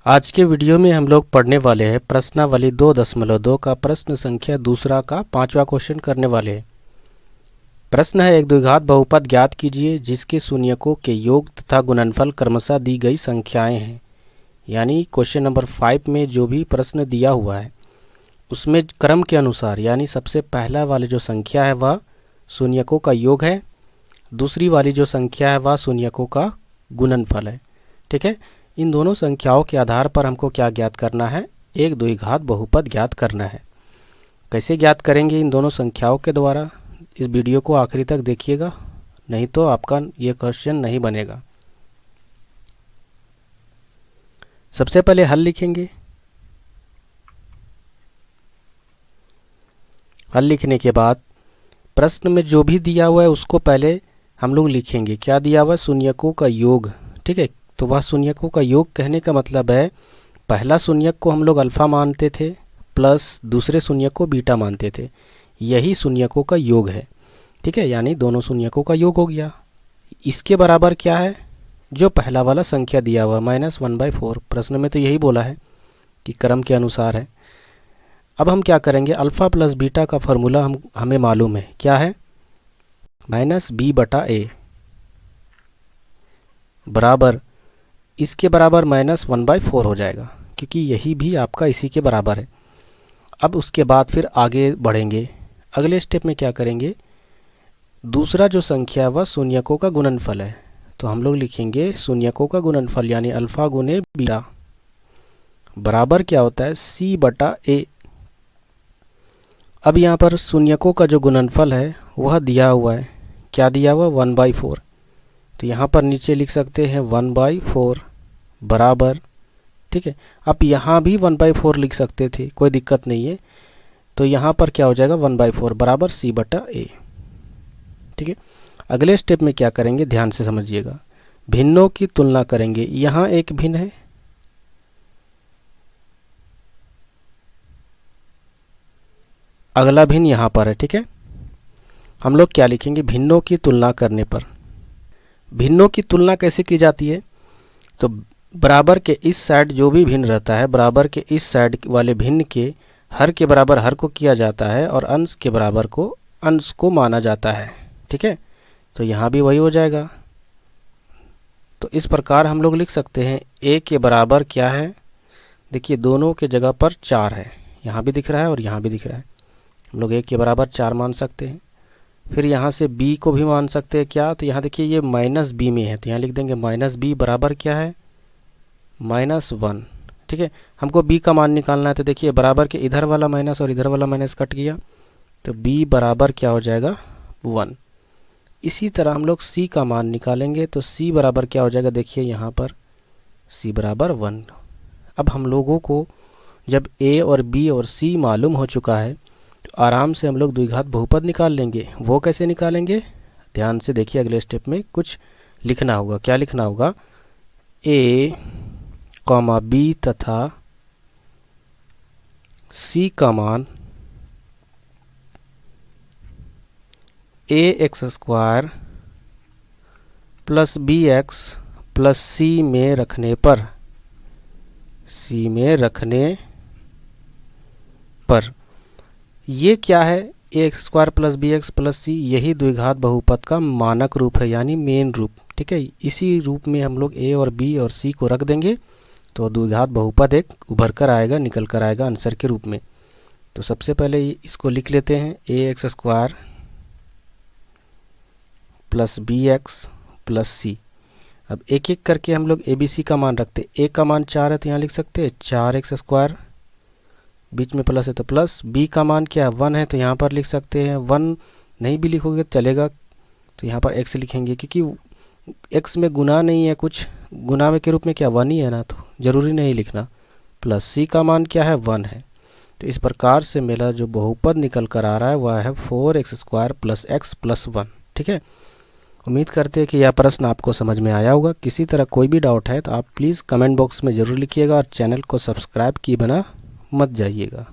आज के वीडियो में हम लोग पढ़ने वाले हैं प्रश्नावली 2.2 का प्रश्न संख्या दूसरा का 5वां क्वेश्चन करने वाले हैं। प्रश्न है, एक द्विघात बहुपद ज्ञात कीजिए जिसके शून्यकों के योग तथा गुणनफल क्रमशः दी गई संख्याएं हैं। यानी क्वेश्चन नंबर 5 में जो भी प्रश्न दिया हुआ है उसमें क्रम के अनुसार, यानी सबसे पहला वाली जो संख्या है वह शून्यकों का योग है, दूसरी वाली जो संख्या है वह शून्यकों का गुणनफल है। ठीक है, इन दोनों संख्याओं के आधार पर हमको क्या ज्ञात करना है? एक द्विघात बहुपद ज्ञात करना है। कैसे ज्ञात करेंगे इन दोनों संख्याओं के द्वारा? इस वीडियो को आखिरी तक देखिएगा, नहीं तो आपका ये क्वेश्चन नहीं बनेगा। सबसे पहले हल लिखेंगे। हल लिखने के बाद प्रश्न में जो भी दिया हुआ है उसको पहले हम लोग लिखेंगे। क्या दिया हुआ है? शून्यकों का योग। ठीक है, तो वह शून्यकों का योग कहने का मतलब है पहला शून्यक को हम लोग अल्फा मानते थे प्लस दूसरे शून्यक को बीटा मानते थे, यही शून्यकों का योग है। ठीक है, यानी दोनों शून्यकों का योग हो गया। इसके बराबर क्या है? जो पहला वाला संख्या दिया हुआ -1/4, प्रश्न में तो यही बोला है कि क्रम के अनुसार है। अब हम क्या करेंगे? अल्फा प्लस बीटा का फॉर्मूला हमें मालूम है, क्या है? -b/a बराबर इसके बराबर -1/4 हो जाएगा, क्योंकि यही भी आपका इसी के बराबर है। अब उसके बाद फिर आगे बढ़ेंगे। अगले स्टेप में क्या करेंगे? दूसरा जो संख्या है वह शून्यकों का गुणनफल है, तो हम लोग लिखेंगे शून्यकों का गुणनफल यानी अल्फा गुने बीटा बराबर क्या होता है? c/a। अब यहाँ पर शून्यकों का जो गुणनफल है वह दिया हुआ है, क्या दिया हुआ? 1/4। तो यहाँ पर नीचे लिख सकते हैं 1/4 बराबर, ठीक है। अब यहाँ भी 1/4 लिख सकते थे, कोई दिक्कत नहीं है। तो यहाँ पर क्या हो जाएगा? 1/4 बराबर c/a। ठीक है, अगले स्टेप में क्या करेंगे? ध्यान से समझिएगा। भिन्नों की तुलना करेंगे। यहाँ एक भिन्न है, अगला भिन्न यहाँ पर है। ठीक है, हम लोग क्या लिखेंगे? भिन्नों की तुलना करने पर। भिन्नों की तुलना कैसे की जाती है? तो बराबर के इस साइड जो भी भिन्न रहता है, बराबर के इस साइड वाले भिन्न के हर के बराबर हर को किया जाता है और अंश के बराबर को अंश को माना जाता है। ठीक है, तो यहाँ भी वही हो जाएगा। तो इस प्रकार हम लोग लिख सकते हैं a के बराबर क्या है? देखिए दोनों के जगह पर 4 है, यहाँ भी दिख रहा है और यहाँ भी दिख रहा है। हम लोग a के बराबर 4 मान सकते हैं। फिर यहाँ से b को भी मान सकते हैं। क्या? तो यहाँ देखिए ये -b में है, तो यहाँ लिख देंगे -b बराबर क्या है? -1। ठीक है, हमको b का मान निकालना है, तो देखिए बराबर के इधर वाला माइनस और इधर वाला माइनस कट गया, तो b बराबर क्या हो जाएगा? 1। इसी तरह हम लोग c का मान निकालेंगे, तो c बराबर क्या हो जाएगा? देखिए यहाँ पर c बराबर 1। अब हम लोगों को जब a और b और c मालूम हो चुका है तो आराम से हम लोग द्विघात बहुपद निकाल लेंगे। वो कैसे निकालेंगे? ध्यान से देखिए, अगले स्टेप में कुछ लिखना होगा। क्या लिखना होगा? a, b तथा c का मान ax² plus bx plus c में रखने पर ये क्या है? ax² plus bx plus c, यही द्विघात बहुपद का मानक रूप है, यानी मेन रूप। ठीक है, इसी रूप में हम लोग a और b और c को रख देंगे तो द्विघात बहुपद एक उभर कर आएगा, निकल कर आएगा आंसर के रूप में। तो सबसे पहले इसको लिख लेते हैं ax² plus bx plus c। अब एक एक करके हम लोग abc का मान रखते हैं। a का मान 4 है तो यहाँ लिख सकते हैं 4x², बीच में प्लस है तो प्लस। b का मान क्या है? 1 है, तो यहाँ पर लिख सकते हैं 1। नहीं भी लिखोगे चलेगा, तो यहाँ पर x लिखेंगे, क्योंकि x में गुना नहीं है, कुछ गुना में के रूप में क्या 1 ही है ना, तो ज़रूरी नहीं लिखना। प्लस c का मान क्या है? 1 है। तो इस प्रकार से मेरा जो बहुपद निकल कर आ रहा है वह है 4x² प्लस x प्लस 1। ठीक है, उम्मीद करते हैं कि यह प्रश्न आपको समझ में आया होगा। किसी तरह कोई भी डाउट है तो आप प्लीज़ कमेंट बॉक्स में ज़रूर लिखिएगा और चैनल को सब्सक्राइब किए बिना मत जाइएगा।